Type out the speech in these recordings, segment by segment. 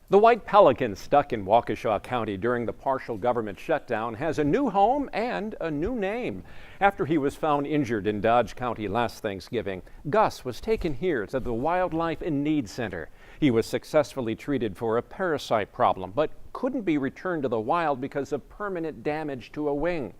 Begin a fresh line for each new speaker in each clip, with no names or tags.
The white pelican stuck in Waukesha County during the partial government shutdown has a new home and a new name. After he was found injured in Dodge County last Thanksgiving, Gus was taken here to the Wildlife in Need Center. He was successfully treated for a parasite problem, but couldn't be returned to the wild because of permanent damage to a wing.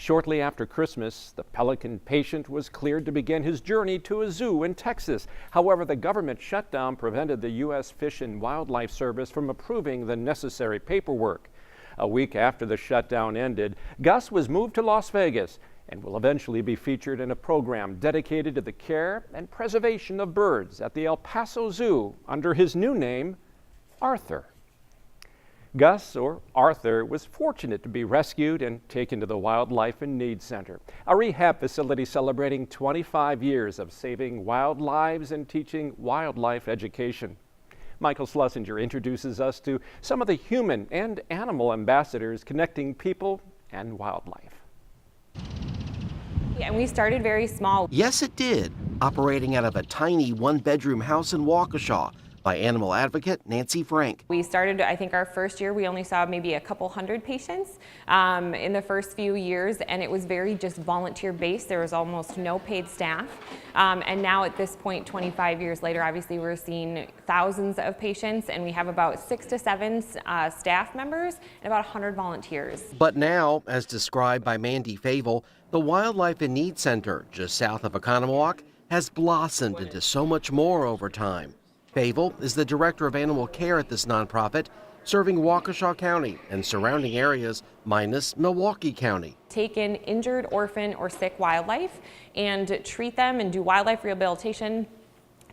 Shortly after Christmas, the pelican patient was cleared to begin his journey to a zoo in Texas. However, the government shutdown prevented the U.S. Fish and Wildlife Service from approving the necessary paperwork. A week after the shutdown ended, Gus was moved to Las Vegas and will eventually be featured in a program dedicated to the care and preservation of birds at the El Paso Zoo under his new name, Arthur. Gus, or Arthur, was fortunate to be rescued and taken to the Wildlife in Need Center, a rehab facility celebrating 25 years of saving wild lives and teaching wildlife education. Michael Schlesinger introduces us to some of the human and animal ambassadors connecting people and wildlife.
And we started very small.
Yes, it did, operating out of a tiny one-bedroom house in Waukesha by animal advocate Nancy Frank.
We started, I think our first year, we only saw maybe a couple hundred patients in the first few years, and it was very just volunteer-based. There was almost no paid staff. And now at this point, 25 years later, obviously we're seeing thousands of patients, and we have about 6 to 7 staff members and about 100 volunteers.
But now, as described by Mandy Favel, the Wildlife in Need Center, just south of Oconomowoc, has blossomed into so much more over time. Favel is the director of animal care at this nonprofit, serving Waukesha County and surrounding areas minus Milwaukee County.
Take in injured, orphan, or sick wildlife and treat them and do wildlife rehabilitation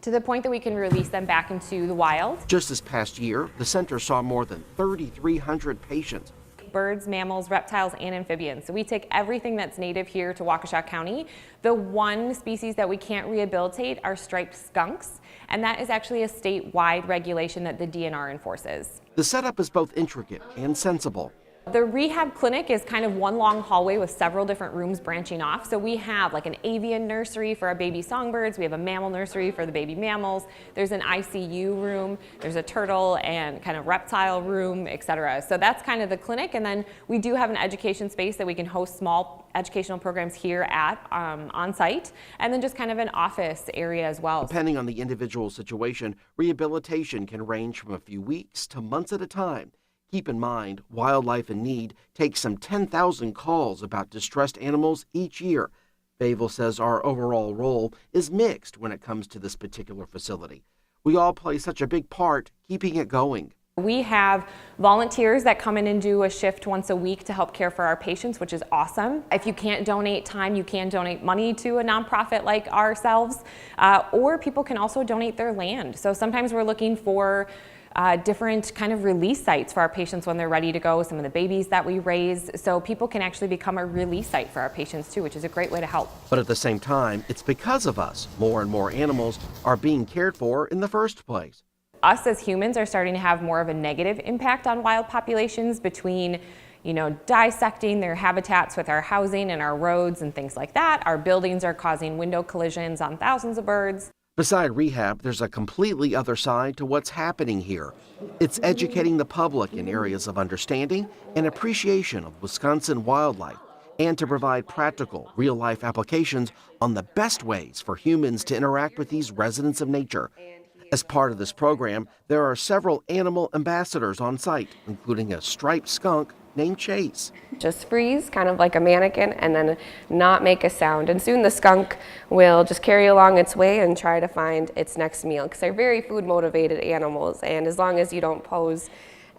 to the point that we can release them back into the wild.
Just this past year, the center saw more than 3,300 patients.
Birds, mammals, reptiles, and amphibians. So we take everything that's native here to Waukesha County. The one species that we can't rehabilitate are striped skunks, and that is actually a statewide regulation that the DNR enforces.
The setup is both intricate and sensible.
The rehab clinic is kind of one long hallway with several different rooms branching off. So we have like an avian nursery for our baby songbirds. We have a mammal nursery for the baby mammals. There's an ICU room. There's a turtle and kind of reptile room, etc. So that's kind of the clinic. And then we do have an education space that we can host small educational programs here at on site. And then just kind of an office area as well.
Depending on the individual situation, rehabilitation can range from a few weeks to months at a time. Keep in mind, Wildlife in Need takes some 10,000 calls about distressed animals each year. Favel says our overall role is mixed when it comes to this particular facility. We all play such a big part keeping it going.
We have volunteers that come in and do a shift once a week to help care for our patients, which is awesome. If you can't donate time, you can donate money to a nonprofit like ourselves, or people can also donate their land. So sometimes we're looking for different kind of release sites for our patients when they're ready to go, some of the babies that we raise. So people can actually become a release site for our patients too, which is a great way to help.
But at the same time, it's because of us more and more animals are being cared for in the first place.
Us as humans are starting to have more of a negative impact on wild populations between dissecting their habitats with our housing and our roads and things like that. Our buildings are causing window collisions on thousands of birds.
Beside rehab, there's a completely other side to what's happening here. It's educating the public in areas of understanding and appreciation of Wisconsin wildlife, and to provide practical, real-life applications on the best ways for humans to interact with these residents of nature. As part of this program, there are several animal ambassadors on site, including a striped skunk named Chase.
Just freeze, kind of like a mannequin, and then not make a sound. And soon the skunk will just carry along its way and try to find its next meal, because they're very food-motivated animals, and as long as you don't pose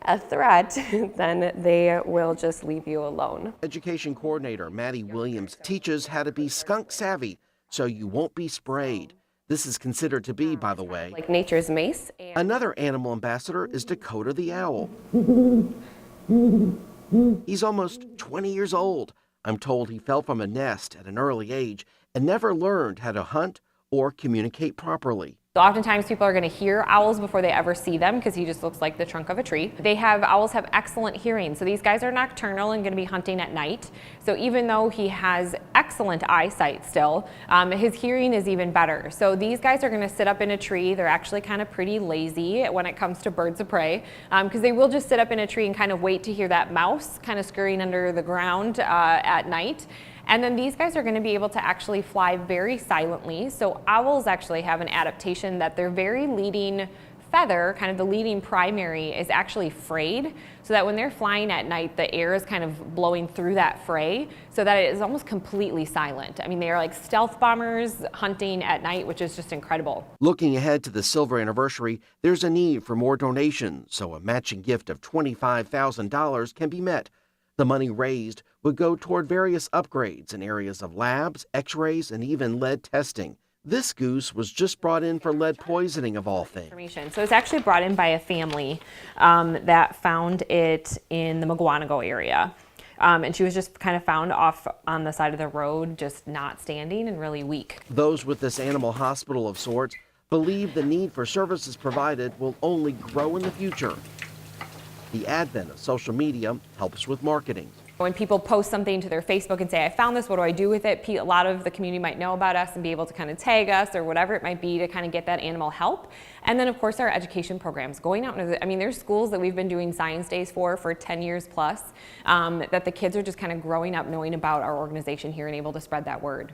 a threat, then they will just leave you alone.
Education coordinator Maddie Williams teaches how to be skunk savvy so you won't be sprayed. This is considered to be, by the way,
like nature's mace.
Another animal ambassador is Dakota the owl. He's almost 20 years old. I'm told he fell from a nest at an early age and never learned how to hunt or communicate properly.
So oftentimes people are going to hear owls before they ever see them because he just looks like the trunk of a tree. Owls have excellent hearing. So these guys are nocturnal and going to be hunting at night. So even though he has excellent eyesight still, his hearing is even better. So these guys are going to sit up in a tree. They're actually kind of pretty lazy when it comes to birds of prey because they will just sit up in a tree and kind of wait to hear that mouse kind of scurrying under the ground at night. And then these guys are going to be able to actually fly very silently. So owls actually have an adaptation that their very leading feather, kind of the leading primary, is actually frayed, so that when they're flying at night, the air is kind of blowing through that fray so that it is almost completely silent. I mean, they are like stealth bombers hunting at night, which is just incredible.
Looking ahead to the silver anniversary, there's a need for more donations, so a matching gift of $25,000 can be met. The money raised would go toward various upgrades in areas of labs, x-rays, and even lead testing. This goose was just brought in for lead poisoning, of all things.
So it's actually brought in by a family that found it in the Milwaukee area. And she was just kind of found off on the side of the road, just not standing and really weak.
Those with this animal hospital of sorts believe the need for services provided will only grow in the future. The advent of social media helps with marketing.
When people post something to their Facebook and say, I found this, what do I do with it? A lot of the community might know about us and be able to kind of tag us or whatever it might be to kind of get that animal help. And then of course our education programs, going out into there's schools that we've been doing science days for 10 years plus, that the kids are just kind of growing up knowing about our organization here and able to spread that word.